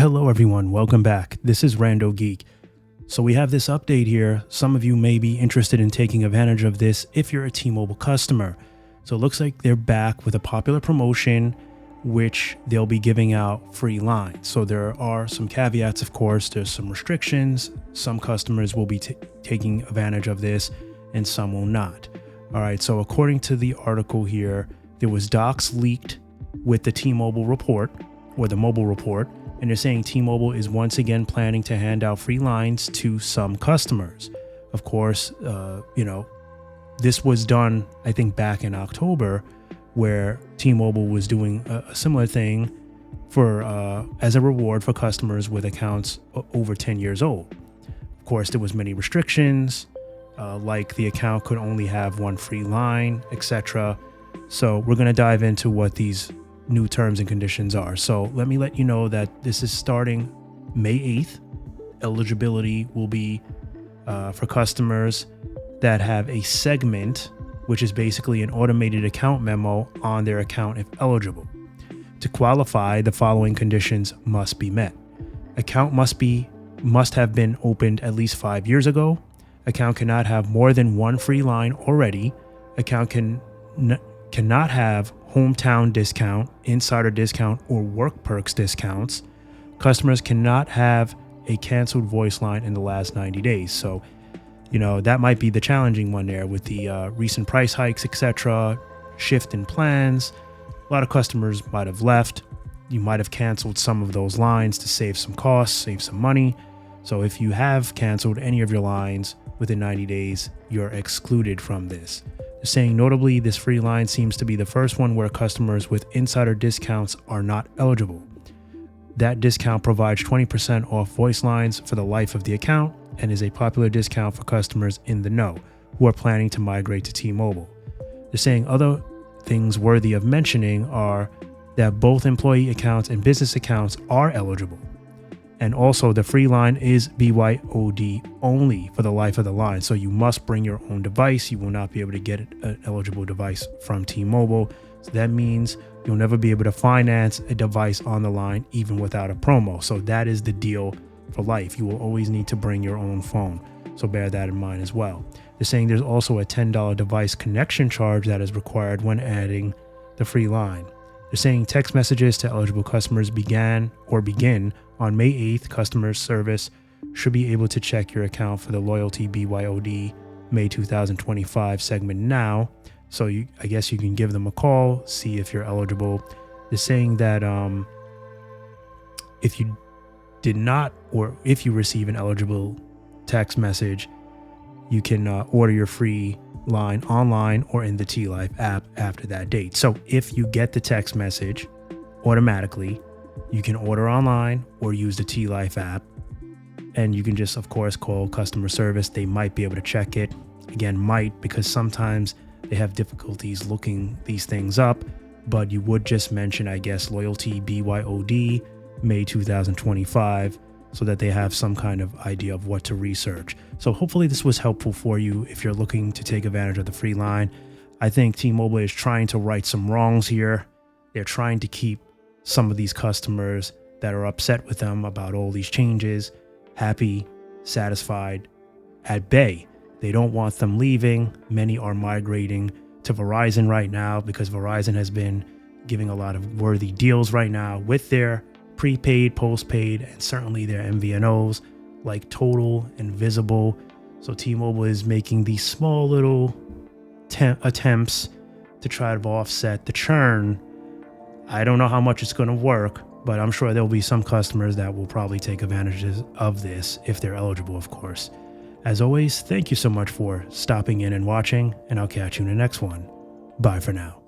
Hello everyone, welcome back. This is RandoGEEK. So we have this update here. Some of you may be interested in taking advantage of this if you're a T-Mobile customer. So it looks like they're back with a popular promotion, which they'll be giving out free lines. So there are some caveats, of course. There's some restrictions. Some customers will be taking advantage of this and some will not. All right, so according to the article here, there was docs leaked with the T-Mobile report or the mobile report, and they're saying T-Mobile is once again planning to hand out free lines to some customers. Of course, this was done, I think, back in October, where T-Mobile was doing a similar thing for as a reward for customers with accounts over 10 years old. Of course, there was many restrictions, like the account could only have one free line, etc. So we're going to dive into what these new terms and conditions are. So let me let you know that this is starting May 8th. Eligibility will be for customers that have a segment, which is basically an automated account memo on their account if eligible. To qualify, the following conditions must be met. Account must have been opened at least 5 years ago. Account cannot have more than one free line already. Account cannot have hometown discount, insider discount, or work perks discounts. Customers cannot have a canceled voice line in the last 90 days. So, that might be the challenging one there with the recent price hikes, etc., shift in plans. A lot of customers might have left. You might have canceled some of those lines to save some costs, save some money. So if you have canceled any of your lines within 90 days, you're excluded from this. They're saying notably, this free line seems to be the first one where customers with insider discounts are not eligible. That discount provides 20% off voice lines for the life of the account and is a popular discount for customers in the know who are planning to migrate to T-Mobile. They're saying other things worthy of mentioning are that both employee accounts and business accounts are eligible. And also the free line is BYOD only for the life of the line. So you must bring your own device. You will not be able to get an eligible device from T-Mobile. So that means you'll never be able to finance a device on the line even without a promo. So that is the deal for life. You will always need to bring your own phone. So bear that in mind as well. They're saying there's also a $10 device connection charge that is required when adding the free line. They're saying text messages to eligible customers begin on May 8th. Customer service should be able to check your account for the loyalty BYOD May 2025 segment now. So I guess you can give them a call, see if you're eligible. They're saying that if you did not, or if you receive an eligible text message, you can order your free line online or in the T-Life app after that date. So if you get the text message automatically, you can order online or use the T-Life app, and you can just, of course, call customer service. They might be able to check it. Again, might, because sometimes they have difficulties looking these things up, but you would just mention, I guess, loyalty BYOD May 2025 so that they have some kind of idea of what to research. So hopefully this was helpful for you if you're looking to take advantage of the free line. I think T-Mobile is trying to right some wrongs here. They're trying to keep some of these customers that are upset with them about all these changes happy, satisfied, at bay. They don't want them leaving. Many are migrating to Verizon right now because Verizon has been giving a lot of worthy deals right now with their prepaid, postpaid, and certainly their MVNOs like Total and Visible. So T-Mobile is making these small little attempts to try to offset the churn. I don't know how much it's going to work, but I'm sure there'll be some customers that will probably take advantage of this if they're eligible, of course. As always, thank you so much for stopping in and watching, and I'll catch you in the next one. Bye for now.